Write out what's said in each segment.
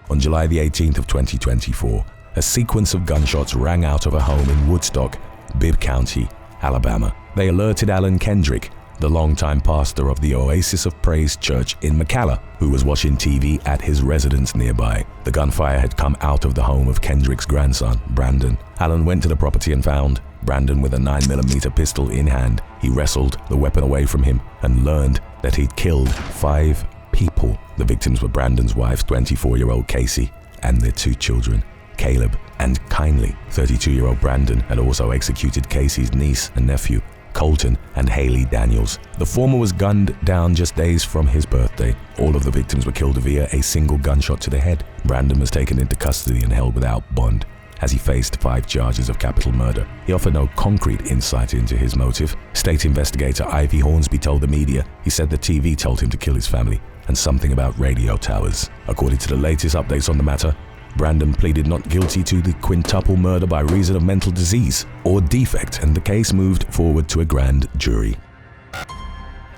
On July the 18th of 2024, a sequence of gunshots rang out of a home in Woodstock, Bibb County, Alabama. They alerted Alan Kendrick, the longtime pastor of the Oasis of Praise Church in McAllen, who was watching TV at his residence nearby. The gunfire had come out of the home of Kendrick's grandson, Brandon. Alan went to the property and found Brandon with a 9mm pistol in hand. He wrestled the weapon away from him and learned that he'd killed 5 people. The victims were Brandon's wife, 24-year-old Casey, and their 2 children, Caleb and Kindly. 32-year-old Brandon had also executed Casey's niece and nephew, Colton and Haley Daniels. The former was gunned down just days from his birthday. All of the victims were killed via a single gunshot to the head. Brandon was taken into custody and held without bond, as he faced 5 charges of capital murder. He offered no concrete insight into his motive. State investigator Ivy Hornsby told the media he said the TV told him to kill his family, and something about radio towers. According to the latest updates on the matter, Brandon pleaded not guilty to the quintuple murder by reason of mental disease or defect, and the case moved forward to a grand jury.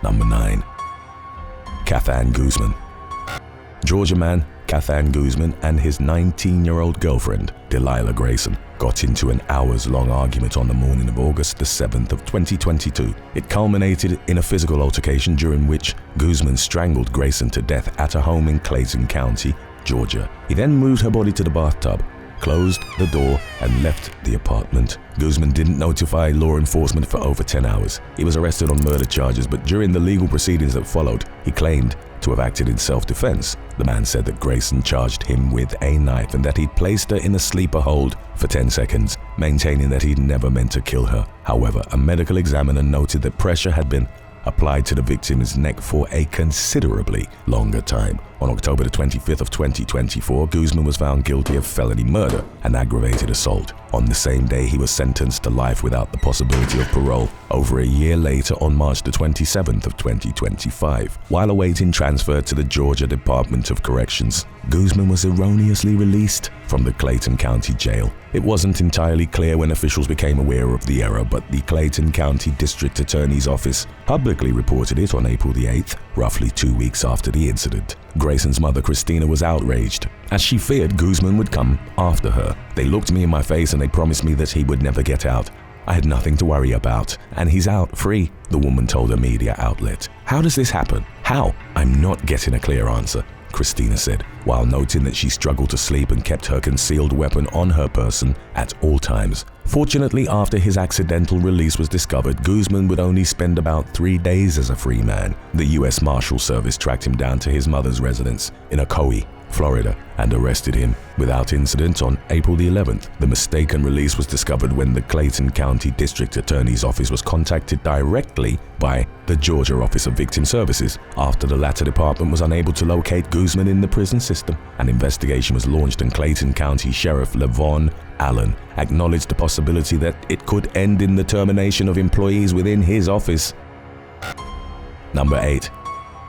Number 9. Kathan Guzman. Georgia man Kathan Guzman and his 19-year-old girlfriend, Delilah Grayson, got into an hours-long argument on the morning of August the 7th of 2022. It culminated in a physical altercation during which Guzman strangled Grayson to death at a home in Clayton County, Georgia. He then moved her body to the bathtub, closed the door, and left the apartment. Guzman didn't notify law enforcement for over 10 hours. He was arrested on murder charges, but during the legal proceedings that followed, he claimed to have acted in self-defense. The man said that Grayson charged him with a knife and that he'd placed her in a sleeper hold for 10 seconds, maintaining that he'd never meant to kill her. However, a medical examiner noted that pressure had been applied to the victim's neck for a considerably longer time. On October the 25th of 2024, Guzman was found guilty of felony murder and aggravated assault. On the same day, he was sentenced to life without the possibility of parole. Over a year later, on March the 27th of 2025, while awaiting transfer to the Georgia Department of Corrections, Guzman was erroneously released from the Clayton County Jail. It wasn't entirely clear when officials became aware of the error, but the Clayton County District Attorney's Office publicly reported it on April the 8th, roughly 2 weeks after the incident. Grayson's mother, Christina, was outraged, as she feared Guzman would come after her. "They looked me in my face and they promised me that he would never get out. I had nothing to worry about, and he's out free," the woman told a media outlet. "How does this happen? How?" "I'm not getting a clear answer," Christina said, while noting that she struggled to sleep and kept her concealed weapon on her person at all times. Fortunately, after his accidental release was discovered, Guzman would only spend about 3 days as a free man. The U.S. Marshal Service tracked him down to his mother's residence in Ocoee, Florida, and arrested him without incident on April the 11th. The mistaken release was discovered when the Clayton County District Attorney's Office was contacted directly by the Georgia Office of Victim Services. After the latter department was unable to locate Guzman in the prison system, an investigation was launched, and Clayton County Sheriff Levon Allen acknowledged the possibility that it could end in the termination of employees within his office. Number 8.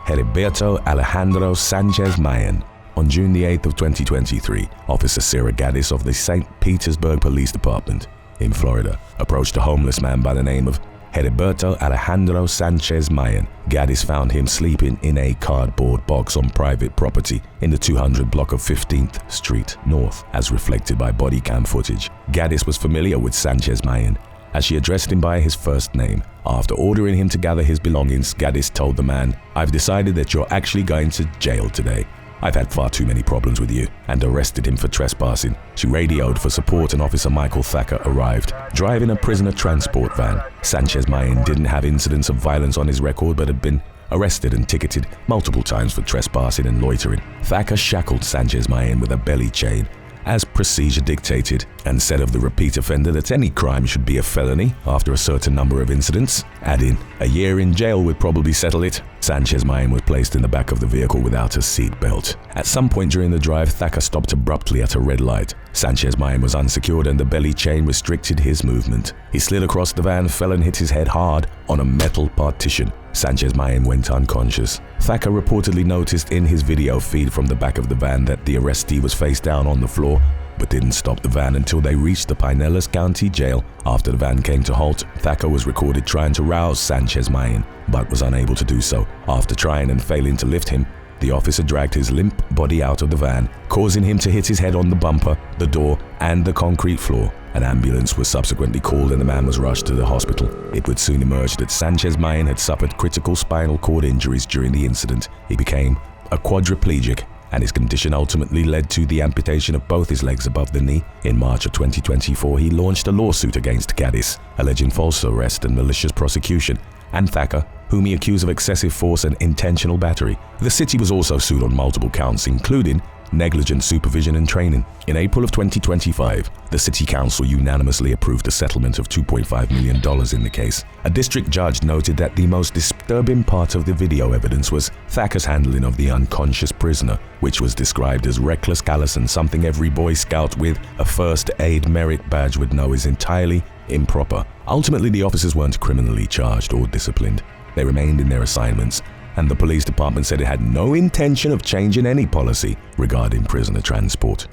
Heriberto Alejandro Sanchez-Mayen. On June the 8th of 2023, Officer Sarah Gaddis of the St. Petersburg Police Department in Florida approached a homeless man by the name of Heriberto Alejandro Sanchez-Mayen. Gaddis found him sleeping in a cardboard box on private property in the 200 block of 15th Street North, as reflected by body cam footage. Gaddis was familiar with Sanchez-Mayen, as she addressed him by his first name. After ordering him to gather his belongings, Gaddis told the man, "I've decided that you're actually going to jail today. I've had far too many problems with you," and arrested him for trespassing. She radioed for support and Officer Michael Thacker arrived, driving a prisoner transport van. Sanchez-Mayen didn't have incidents of violence on his record, but had been arrested and ticketed multiple times for trespassing and loitering. Thacker shackled Sanchez-Mayen with a belly chain, as procedure dictated, and said of the repeat offender that any crime should be a felony after a certain number of incidents, adding, "A year in jail would probably settle it." Sanchez-Mayen was placed in the back of the vehicle without a seat belt. At some point during the drive, Thacker stopped abruptly at a red light. Sanchez-Mayen was unsecured and the belly chain restricted his movement. He slid across the van, fell and hit his head hard on a metal partition. Sanchez-Mayen went unconscious. Thacker reportedly noticed in his video feed from the back of the van that the arrestee was face down on the floor, but didn't stop the van until they reached the Pinellas County Jail. After the van came to halt, Thacker was recorded trying to rouse Sanchez-Mayen, but was unable to do so. After trying and failing to lift him, the officer dragged his limp body out of the van, causing him to hit his head on the bumper, the door, and the concrete floor. An ambulance was subsequently called and the man was rushed to the hospital. It would soon emerge that Sanchez-Mayen had suffered critical spinal cord injuries during the incident. He became a quadriplegic, and his condition ultimately led to the amputation of both his legs above the knee. In March of 2024, he launched a lawsuit against Cadiz, alleging false arrest and malicious prosecution, and Thacker, whom he accused of excessive force and intentional battery. The city was also sued on multiple counts, including negligent supervision and training. In April of 2025, the city council unanimously approved a settlement of $2.5 million in the case. A district judge noted that the most disturbing part of the video evidence was Thacker's handling of the unconscious prisoner, which was described as reckless, callous, and something every Boy Scout with a first aid merit badge would know is entirely improper. Ultimately, the officers weren't criminally charged or disciplined. They remained in their assignments, and the police department said it had no intention of changing any policy regarding prisoner transport.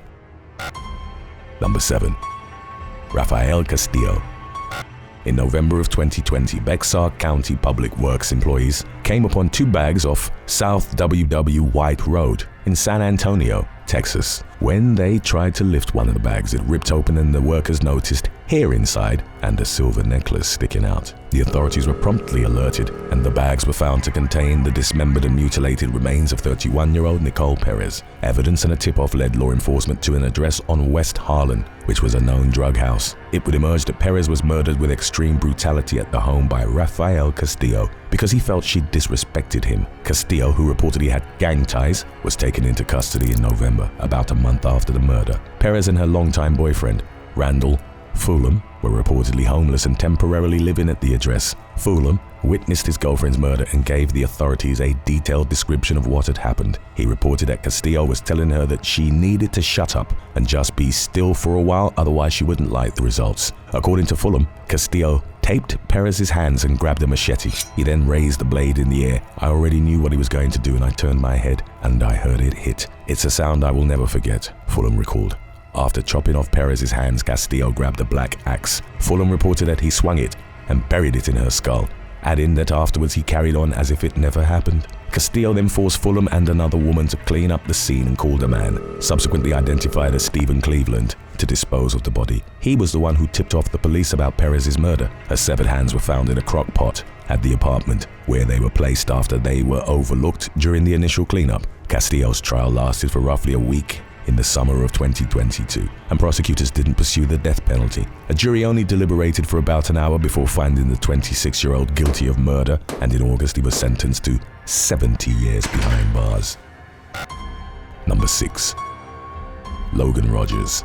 Number 7. Rafael Castillo. In November of 2020, Bexar County Public Works employees came upon 2 bags off South WW White Road in San Antonio, Texas. When they tried to lift one of the bags, it ripped open and the workers noticed hair inside and a silver necklace sticking out. The authorities were promptly alerted, and the bags were found to contain the dismembered and mutilated remains of 31-year-old Nickell Perez. Evidence and a tip-off led law enforcement to an address on West Harlan, which was a known drug house. It would emerge that Perez was murdered with extreme brutality at the home by Rafael Castillo because he felt she disrespected him. Castillo, who reportedly had gang ties, was taken into custody in November, about a month after the murder. Perez and her longtime boyfriend, Randall Fulham, were reportedly homeless and temporarily living at the address. Fulham witnessed his girlfriend's murder and gave the authorities a detailed description of what had happened. He reported that Castillo was telling her that she needed to shut up and just be still for a while, otherwise she wouldn't like the results. According to Fulham, Castillo taped Perez's hands and grabbed a machete. He then raised the blade in the air. I already knew what he was going to do and I turned my head and I heard it hit. It's a sound I will never forget, Fulham recalled. After chopping off Perez's hands, Castillo grabbed a black axe. Fulham reported that he swung it and buried it in her skull, adding that afterwards he carried on as if it never happened. Castillo then forced Fulham and another woman to clean up the scene and called a man, subsequently identified as Stephen Cleveland, to dispose of the body. He was the one who tipped off the police about Perez's murder. Her severed hands were found in a crock pot at the apartment, where they were placed after they were overlooked during the initial cleanup. Castillo's trial lasted for roughly a week in the summer of 2022, and prosecutors didn't pursue the death penalty. A jury only deliberated for about an hour before finding the 26-year-old guilty of murder, and in August he was sentenced to 70 years behind bars. Number 6. Logan Rogers.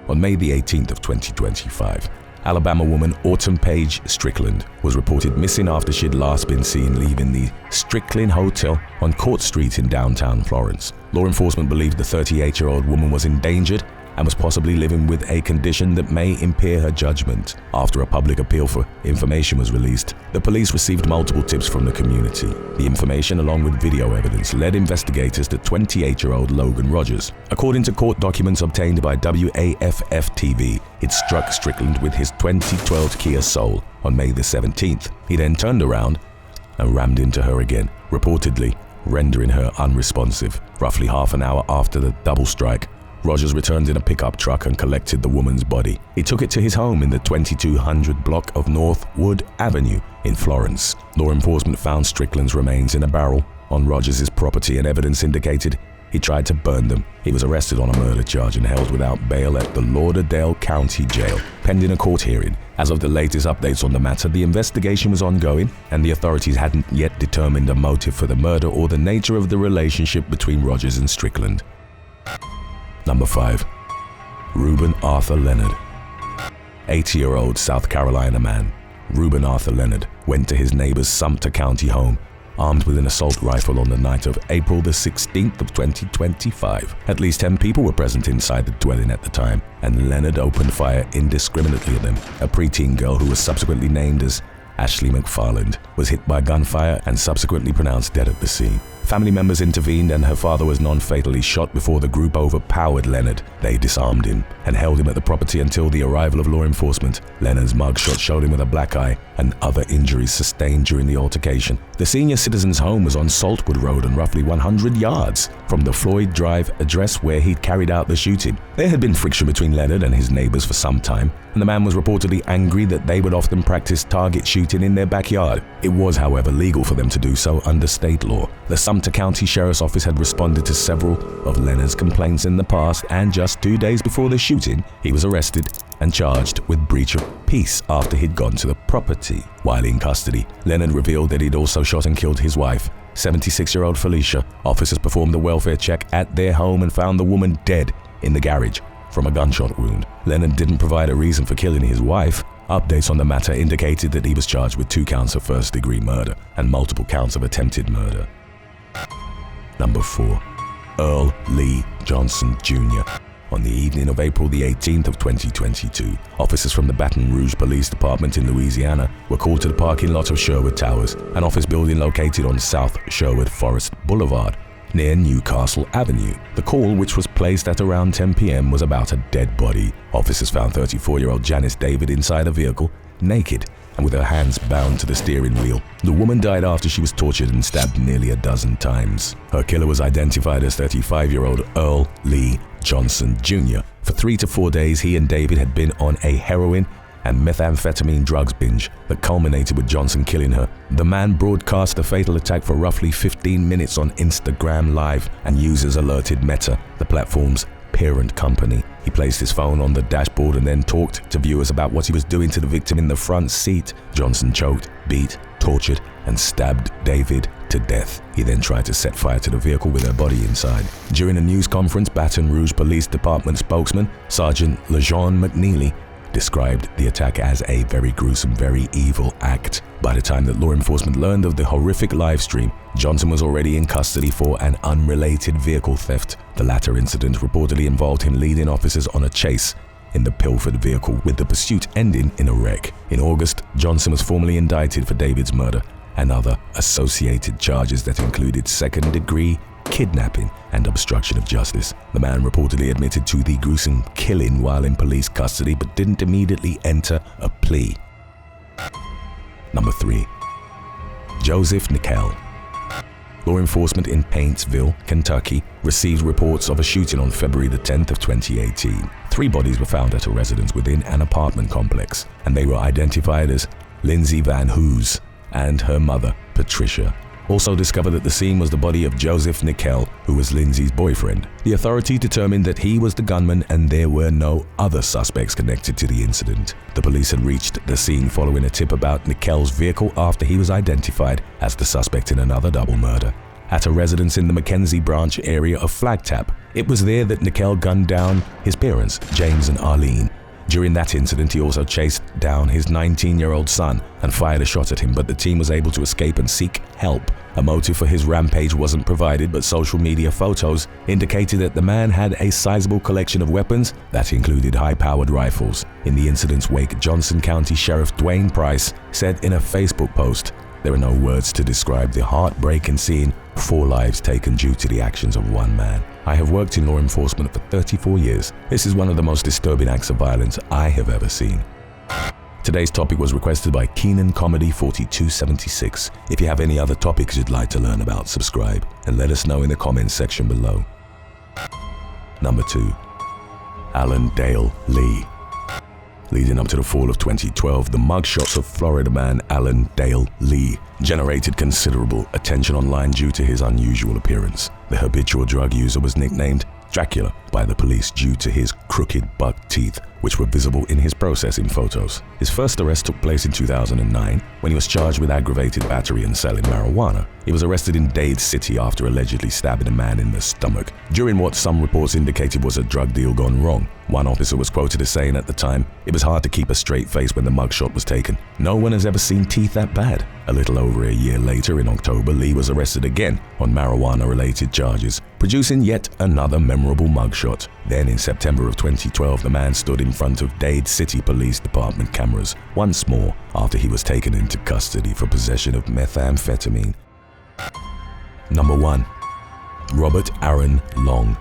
On May the 18th of 2025, Alabama woman Autumn Paige Strickland was reported missing after she'd last been seen leaving the Strickland Hotel on Court Street in downtown Florence. Law enforcement believed the 38-year-old woman was endangered and was possibly living with a condition that may impair her judgment. After a public appeal for information was released, the police received multiple tips from the community. The information, along with video evidence, led investigators to 28-year-old Logan Rogers. According to court documents obtained by WAFF-TV, it struck Strickland with his 2012 Kia Soul on May the 17th. He then turned around and rammed into her again, reportedly rendering her unresponsive. Roughly half an hour after the double strike, Rogers returned in a pickup truck and collected the woman's body. He took it to his home in the 2200 block of Northwood Avenue in Florence. Law enforcement found Strickland's remains in a barrel on Rogers' property, and evidence indicated he tried to burn them. He was arrested on a murder charge and held without bail at the Lauderdale County Jail, pending a court hearing. As of the latest updates on the matter, the investigation was ongoing, and the authorities hadn't yet determined a motive for the murder or the nature of the relationship between Rogers and Strickland. Number 5. Reuben Arthur Leonard. 80-year-old South Carolina man, Reuben Arthur Leonard, went to his neighbor's Sumter County home armed with an assault rifle on the night of April the 16th of 2025. At least 10 people were present inside the dwelling at the time, and Leonard opened fire indiscriminately at them. A preteen girl who was subsequently named as Ashley McFarland was hit by gunfire and subsequently pronounced dead at the scene. Family members intervened and her father was non-fatally shot before the group overpowered Leonard. They disarmed him and held him at the property until the arrival of law enforcement. Leonard's mugshot showed him with a black eye and other injuries sustained during the altercation. The senior citizen's home was on Saltwood Road and roughly 100 yards from the Floyd Drive address where he'd carried out the shooting. There had been friction between Leonard and his neighbors for some time, and the man was reportedly angry that they would often practice target shooting in their backyard. It was, however, legal for them to do so under state law. The Sumter County Sheriff's Office had responded to several of Leonard's complaints in the past, and just 2 days before the shooting, he was arrested and charged with breach of peace after he'd gone to the property. While in custody, Leonard revealed that he'd also shot and killed his wife, 76-year-old Felicia. Officers performed a welfare check at their home and found the woman dead in the garage from a gunshot wound. Leonard didn't provide a reason for killing his wife. Updates on the matter indicated that he was charged with 2 counts of first-degree murder and multiple counts of attempted murder. Number 4. Earl Lee Johnson Jr. On the evening of April the 18th of 2022, officers from the Baton Rouge Police Department in Louisiana were called to the parking lot of Sherwood Towers, an office building located on South Sherwood Forest Boulevard, near Newcastle Avenue. The call, which was placed at around 10 p.m., was about a dead body. Officers found 34-year-old Janice David inside a vehicle, naked and with her hands bound to the steering wheel. The woman died after she was tortured and stabbed nearly a dozen times. Her killer was identified as 35-year-old Earl Lee Johnson Jr. For 3 to 4 days, he and David had been on a heroin and methamphetamine drugs binge that culminated with Johnson killing her. The man broadcast the fatal attack for roughly 15 minutes on Instagram Live, and users alerted Meta, the platform's parent company. He placed his phone on the dashboard and then talked to viewers about what he was doing to the victim in the front seat. Johnson choked, beat, tortured, and stabbed David to death. He then tried to set fire to the vehicle with her body inside. During a news conference, Baton Rouge Police Department spokesman Sergeant LeJean McNeely described the attack as a very gruesome, very evil act. By the time that law enforcement learned of the horrific live stream, Johnson was already in custody for an unrelated vehicle theft. The latter incident reportedly involved him leading officers on a chase in the pilfered vehicle, with the pursuit ending in a wreck. In August, Johnson was formally indicted for David's murder and other associated charges that included second-degree kidnapping and obstruction of justice. The man reportedly admitted to the gruesome killing while in police custody, but didn't immediately enter a plea. Number 3. Joseph Nickell. Law enforcement in Paintsville, Kentucky, received reports of a shooting on February the 10th of 2018. 3 bodies were found at a residence within an apartment complex, and they were identified as Lindsay Van Hoos and her mother, Patricia. Also discovered at the scene was the body of Joseph Nickell, who was Lindsay's boyfriend. The authority determined that he was the gunman and there were no other suspects connected to the incident. The police had reached the scene following a tip about Nickell's vehicle after he was identified as the suspect in another double murder at a residence in the McKenzie Branch area of Flagtap. It was there that Nickell gunned down his parents, James and Arlene. During that incident, he also chased down his 19-year-old son and fired a shot at him, but the team was able to escape and seek help. A motive for his rampage wasn't provided, but social media photos indicated that the man had a sizable collection of weapons that included high-powered rifles. In the incident's wake, Johnson County Sheriff Dwayne Price said in a Facebook post, "There are no words to describe the heartbreak in seeing 4 lives taken due to the actions of one man. I have worked in law enforcement for 34 years. This is one of the most disturbing acts of violence I have ever seen." Today's topic was requested by Keenan Comedy 4276. If you have any other topics you'd like to learn about, subscribe and let us know in the comments section below. Number 2. Alan Dale Lee. Leading up to the fall of 2012, the mugshots of Florida man Alan Dale Lee generated considerable attention online due to his unusual appearance. The habitual drug user was nicknamed Dracula by the police due to his crooked buck teeth, which were visible in his processing photos. His first arrest took place in 2009 when he was charged with aggravated battery and selling marijuana. He was arrested in Dade City after allegedly stabbing a man in the stomach during what some reports indicated was a drug deal gone wrong. One officer was quoted as saying at the time, "It was hard to keep a straight face when the mugshot was taken. No one has ever seen teeth that bad." A little over a year later, in October, Lee was arrested again on marijuana-related charges, producing yet another memorable mugshot. Then in September of 2012, the man stood in front of Dade City Police Department cameras once more after he was taken into custody for possession of methamphetamine. Number 1. Robert Aaron Long.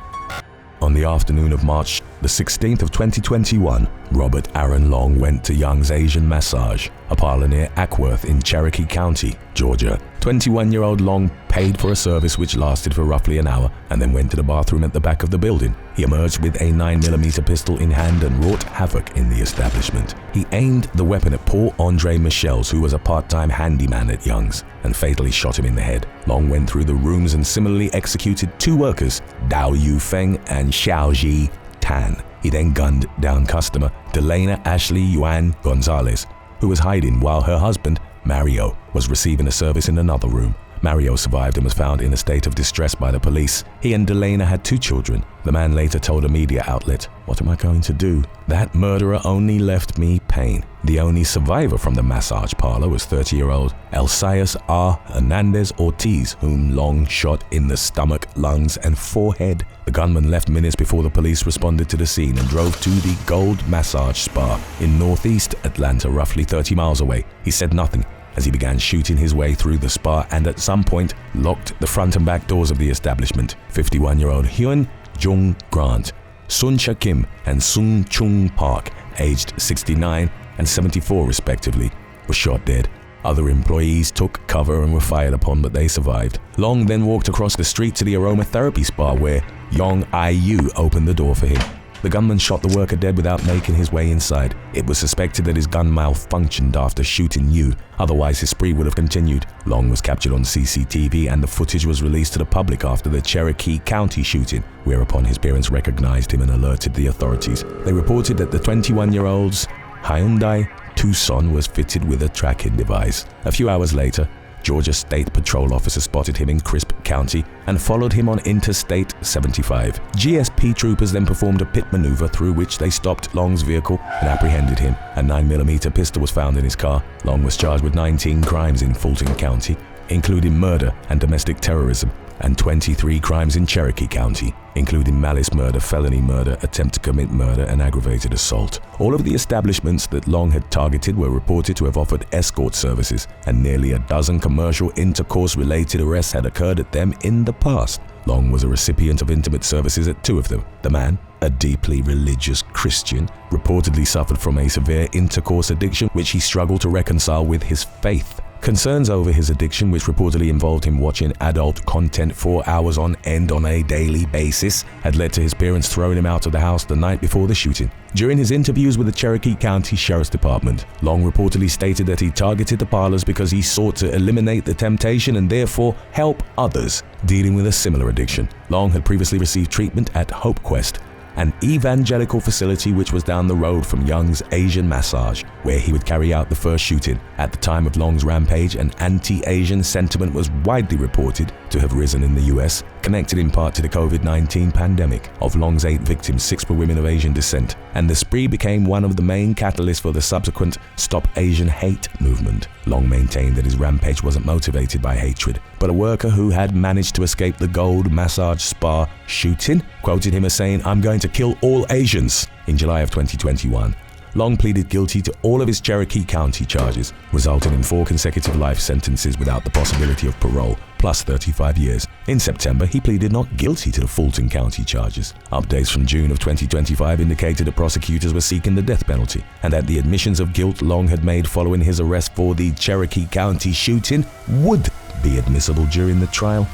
On the afternoon of March the 16th of 2021, Robert Aaron Long went to Young's Asian Massage, a parlor near Ackworth in Cherokee County, Georgia. 21-year-old Long paid for a service which lasted for roughly an hour and then went to the bathroom at the back of the building. He emerged with a 9mm pistol in hand and wrought havoc in the establishment. He aimed the weapon at Paul Andre Michels, who was a part-time handyman at Young's, and fatally shot him in the head. Long went through the rooms and similarly executed 2 workers, Dao Yufeng and Xiaoji Tan. He then gunned down customer Delana Ashley Yuan Gonzalez, who was hiding while her husband, Mario, was receiving a service in another room. Mario survived and was found in a state of distress by the police. He and Delana had 2 children. The man later told a media outlet, "What am I going to do? That murderer only left me pain." The only survivor from the massage parlor was 30-year-old Elsias R. Hernandez Ortiz, whom Long shot in the stomach, lungs, and forehead. The gunman left minutes before the police responded to the scene and drove to the Gold Massage Spa in northeast Atlanta, roughly 30 miles away. He said nothing as he began shooting his way through the spa and at some point locked the front and back doors of the establishment. 51-year-old Hyun Jung Grant, Sun Cha Kim, and Sung Chung Park, aged 69 and 74 respectively, were shot dead. Other employees took cover and were fired upon, but they survived. Long then walked across the street to the aromatherapy spa where Yong I-Yu opened the door for him. The gunman shot the worker dead without making his way inside. It was suspected that his gun malfunctioned after shooting Yu, otherwise his spree would have continued. Long was captured on CCTV and the footage was released to the public after the Cherokee County shooting, whereupon his parents recognized him and alerted the authorities. They reported that the 21-year-old's Hyundai Tucson was fitted with a tracking device. A few hours later, Georgia State Patrol officers spotted him in Crisp County and followed him on Interstate 75. GSP troopers then performed a pit maneuver through which they stopped Long's vehicle and apprehended him. A 9mm pistol was found in his car. Long was charged with 19 crimes in Fulton County, including murder and domestic terrorism, and 23 crimes in Cherokee County, including malice murder, felony murder, attempt to commit murder, and aggravated assault. All of the establishments that Long had targeted were reported to have offered escort services, and nearly a dozen commercial intercourse-related arrests had occurred at them in the past. Long was a recipient of intimate services at 2 of them. The man, a deeply religious Christian, reportedly suffered from a severe intercourse addiction which he struggled to reconcile with his faith. Concerns over his addiction, which reportedly involved him watching adult content 4 hours on end on a daily basis, had led to his parents throwing him out of the house the night before the shooting. During his interviews with the Cherokee County Sheriff's Department, Long reportedly stated that he targeted the parlors because he sought to eliminate the temptation and therefore help others dealing with a similar addiction. Long had previously received treatment at Hope Quest, an evangelical facility which was down the road from Young's Asian Massage, where he would carry out the first shooting. At the time of Long's rampage, an anti-Asian sentiment was widely reported to have risen in the US, connected in part to the COVID-19 pandemic. Of Long's 8 victims, 6 were women of Asian descent, and the spree became one of the main catalysts for the subsequent Stop Asian Hate movement. Long maintained that his rampage wasn't motivated by hatred, but a worker who had managed to escape the Gold Massage Spa shooting quoted him as saying, "I'm going to kill all Asians." In July of 2021, Long pleaded guilty to all of his Cherokee County charges, resulting in 4 consecutive life sentences without the possibility of parole, plus 35 years. In September, he pleaded not guilty to the Fulton County charges. Updates from June of 2025 indicated that prosecutors were seeking the death penalty, and that the admissions of guilt Long had made following his arrest for the Cherokee County shooting would be admissible during the trial.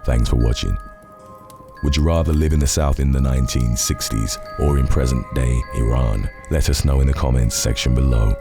Thanks for watching. Would you rather live in the South in the 1960s or in present-day Iran? Let us know in the comments section below.